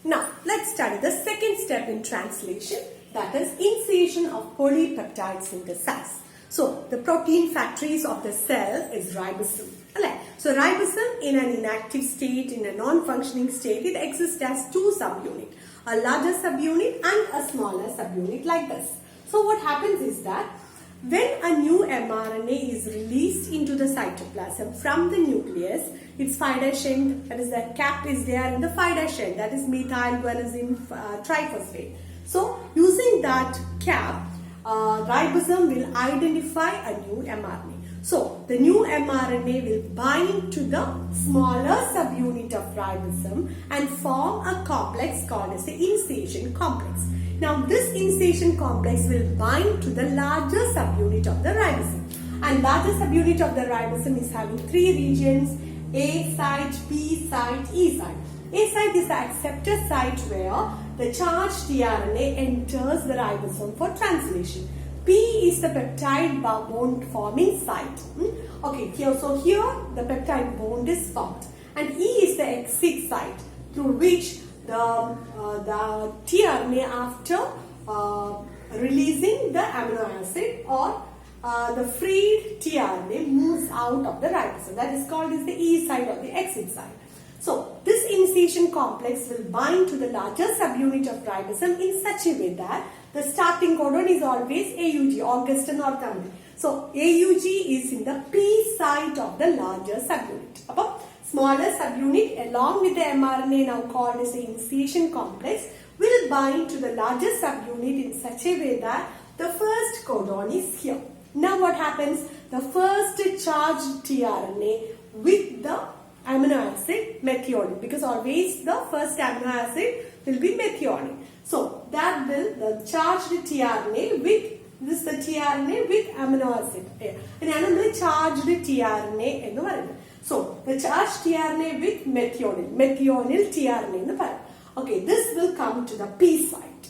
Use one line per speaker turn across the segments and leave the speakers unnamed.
Now, let's study the second step in translation, that is initiation of polypeptide synthesis. So, the protein factories of the cell is ribosome. So, ribosome in an inactive state, in a non-functioning state, it exists as two subunits, a larger subunit and a smaller subunit like this. So, what happens is that when a new mRNA is released into the cytoplasm from the nucleus, its 5' end, that is the cap is there in the 5' end, that is methyl guanosine triphosphate. So, using that cap, ribosome will identify a new mRNA. So, the new mRNA will bind to the smaller subunit of ribosome and form a complex called as the initiation complex. Now, this initiation complex will bind to the larger subunit of the ribosome. And larger subunit of the ribosome is having three regions: A site, B site, E site. A site is the acceptor site where the charged tRNA enters the ribosome for translation. P is the peptide bond forming site. Okay, here the peptide bond is formed. And E is the exit site through which the tRNA after releasing the amino acid or the freed tRNA moves out of the ribosome. That is called as the E site or the exit site. So, this initiation complex will bind to the larger subunit of ribosome in such a way that the starting codon is always AUG, Augustin or Thambi. So, AUG is in the P site of the larger subunit. Smaller subunit along with the mRNA now called as the initiation complex will bind to the larger subunit in such a way that the first codon is here. Now what happens? The first charged tRNA with the amino acid methionine, because always the first amino acid will be methionine. So that will the charged tRNA with this the tRNA with amino acid. And another charged tRNA എന്ന് പറയുന്നത്. So the charged tRNA with methionine tRNA എന്ന് പറയും. Okay, this will come to the P site.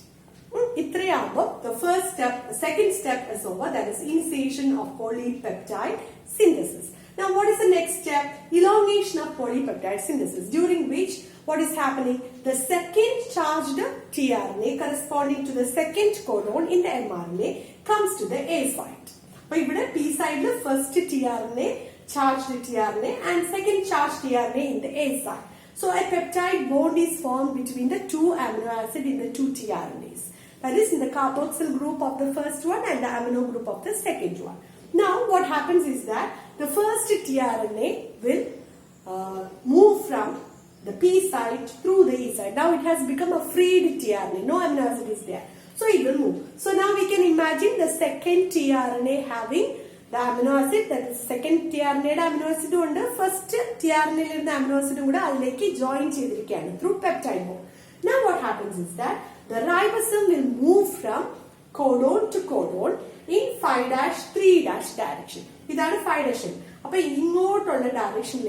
ഇത്രയാകുമ്പോൾ the first step, the second step is over, that is initiation of polypeptide synthesis. Now, what is the next step? Elongation of polypeptide synthesis, during which what is happening? The second charged tRNA corresponding to the second codon in the mRNA comes to the A site. But here P side, the first tRNA, charged tRNA, and second charged tRNA in the A site. So, a peptide bond is formed between the two amino acid in the two tRNAs. That is in the carboxyl group of the first one and the amino group of the second one. Now, what happens is that the first tRNA will move from the P site through the E site. Now, it has become a freed tRNA. No amino acid is there. So, it will move. So, now we can imagine the second tRNA having the amino acid, that is second tRNA amino acid and first tRNA amino acid join through peptide bond. Now, what happens is that the ribosome will move from codon to codon in 5'3' direction. This is 5'. So, direction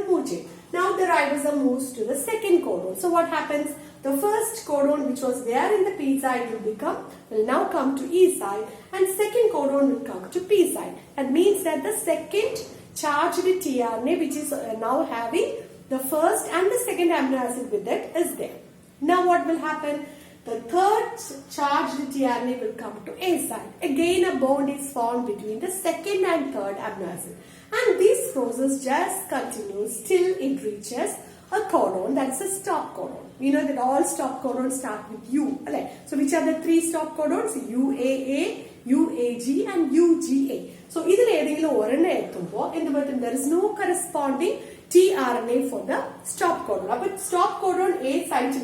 move. Now, the ribosome moves to the second codon. So, what happens? The first codon which was there in the P side will now come to E side, and second codon will come to P side. That means that the second charged tRNA which is now having the first and the second amino acid with it is there. Now, what will happen? The third charged tRNA will come to A side. Again, a bond is formed between the second and third amino acid. And this process just continues till it reaches a codon, that's a stop codon. We know that all stop codons start with U. So, which are the three stop codons? UAA, UAG and UGA. So, there is no corresponding tRNA for the stop codon. But stop codon A site,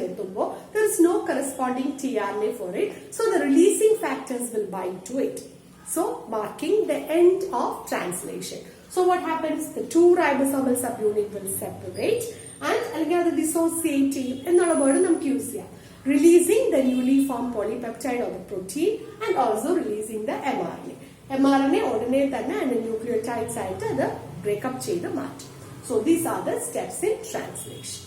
there is no corresponding tRNA for it. So, the releasing factors will bind to it. So, marking the end of translation. So, what happens? The two ribosomal subunit will separate and the dissociative ennolla word namukku use cheyyam. Releasing the newly formed polypeptide or the protein and also releasing the mRNA. mRNA ordinary thanne and nucleotides aayittu adu break up cheythu maattum. So, these are the steps in translation.